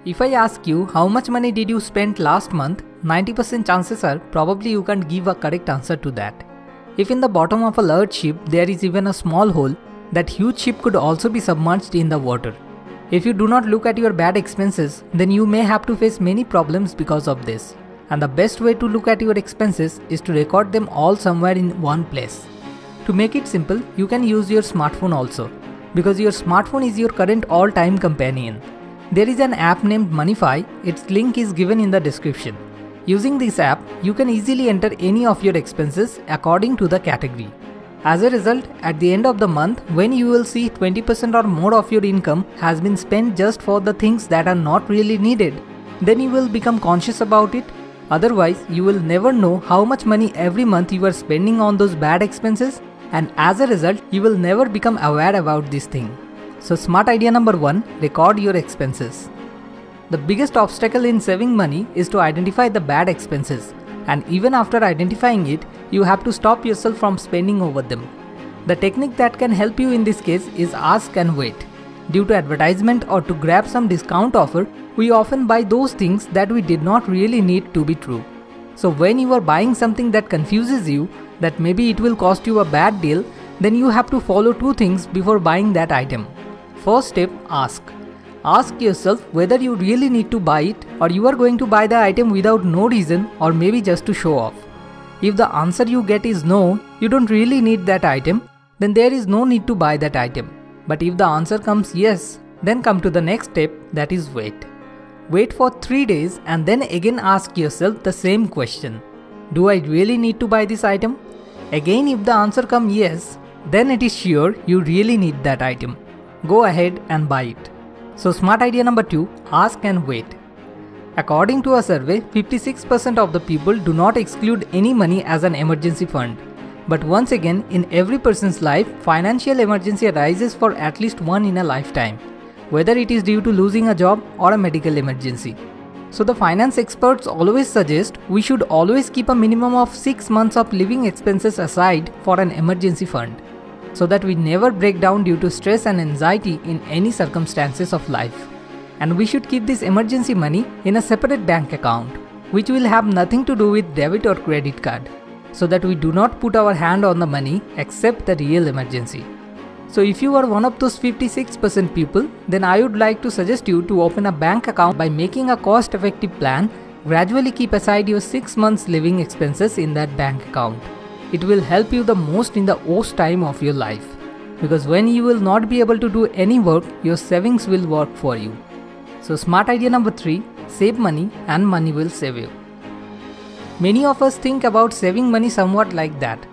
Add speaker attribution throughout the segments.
Speaker 1: If I ask you how much money did you spend last month, 90% chances are probably you can't give a correct answer to that. If in the bottom of a large ship there is even a small hole, that huge ship could also be submerged in the water. If you do not look at your bad expenses, then you may have to face many problems because of this. And the best way to look at your expenses is to record them all somewhere in one place. To make it simple, you can use your smartphone also, because your smartphone is your current all-time companion. There is an app named Moneyfy. Its link is given in the description. Using this app, you can easily enter any of your expenses according to the category. As a result, at the end of the month, when you will see 20% or more of your income has been spent just for the things that are not really needed, then you will become conscious about it. Otherwise, you will never know how much money every month you are spending on those bad expenses, and as a result, you will never become aware about this thing. So smart idea number 1, record your expenses. The biggest obstacle in saving money is to identify the bad expenses, and even after identifying it, you have to stop yourself from spending over them. The technique that can help you in this case is ask and wait. Due to advertisement or to grab some discount offer, we often buy those things that we did not really need to be true. So when you are buying something that confuses you, that maybe it will cost you a bad deal, then you have to follow 2 things before buying that item. First step, ask. Ask yourself whether you really need to buy it, or you are going to buy the item without no reason, or maybe just to show off. If the answer you get is no, you don't really need that item, then there is no need to buy that item. But if the answer comes yes, then come to the next step, that is wait. Wait for 3 days and then again ask yourself the same question. Do I really need to buy this item? Again, if the answer comes yes, then it is sure you really need that item. Go ahead and buy it. So smart idea number 2, ask and wait. According to a survey, 56% of the people do not exclude any money as an emergency fund. But once again, in every person's life, financial emergency arises for at least one in a lifetime, whether it is due to losing a job or a medical emergency. So the finance experts always suggest we should always keep a minimum of 6 months of living expenses aside for an emergency fund, so that we never break down due to stress and anxiety in any circumstances of life. And we should keep this emergency money in a separate bank account, which will have nothing to do with debit or credit card, so that we do not put our hand on the money except the real emergency. So if you are one of those 56% people, then I would like to suggest you to open a bank account by making a cost-effective plan. Gradually keep aside your 6 months living expenses in that bank account. It will help you the most in the worst time of your life, because when you will not be able to do any work, your savings will work for you. So smart idea number 3, save money and money will save you. Many of us think about saving money somewhat like that.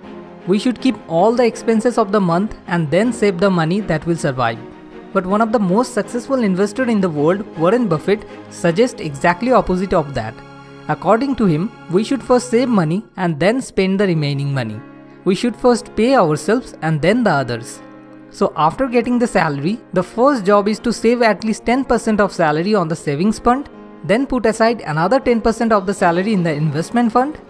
Speaker 1: We should keep all the expenses of the month and then save the money that will survive. But one of the most successful investors in the world, Warren Buffett, suggests exactly opposite of that. According to him, we should first save money and then spend the remaining money. We should first pay ourselves and then the others. So after getting the salary, the first job is to save at least 10% of salary on the savings fund, then put aside another 10% of the salary in the investment fund.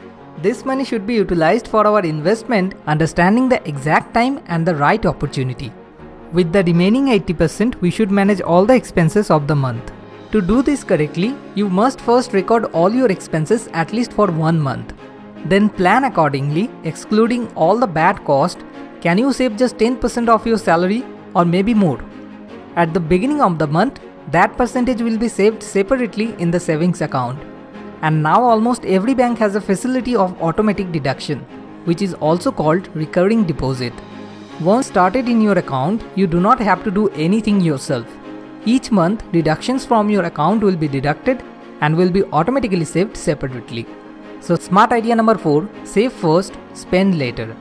Speaker 1: This money should be utilized for our investment, understanding the exact time and the right opportunity. With the remaining 80%, we should manage all the expenses of the month. To do this correctly, you must first record all your expenses at least for 1 month. Then plan accordingly, excluding all the bad cost. Can you save just 10% of your salary or maybe more? At the beginning of the month, that percentage will be saved separately in the savings account. And now almost every bank has a facility of automatic deduction, which is also called recurring deposit. Once started in your account, you do not have to do anything yourself. Each month, deductions from your account will be deducted and will be automatically saved separately. So smart idea number 4, save first, spend later.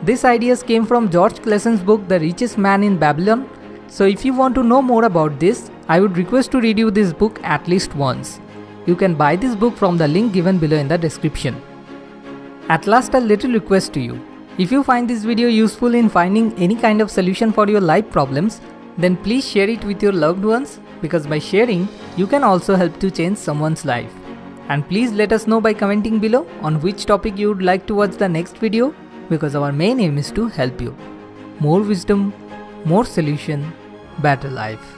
Speaker 1: This ideas came from George Clason's book, The Richest Man in Babylon. So if you want to know more about this, I would request to read you this book at least once. You can buy this book from the link given below in the description. At last, a little request to you. If you find this video useful in finding any kind of solution for your life problems, then please share it with your loved ones, because by sharing, you can also help to change someone's life. And please let us know by commenting below on which topic you would like to watch the next video, because our main aim is to help you. More wisdom, more solution, better life.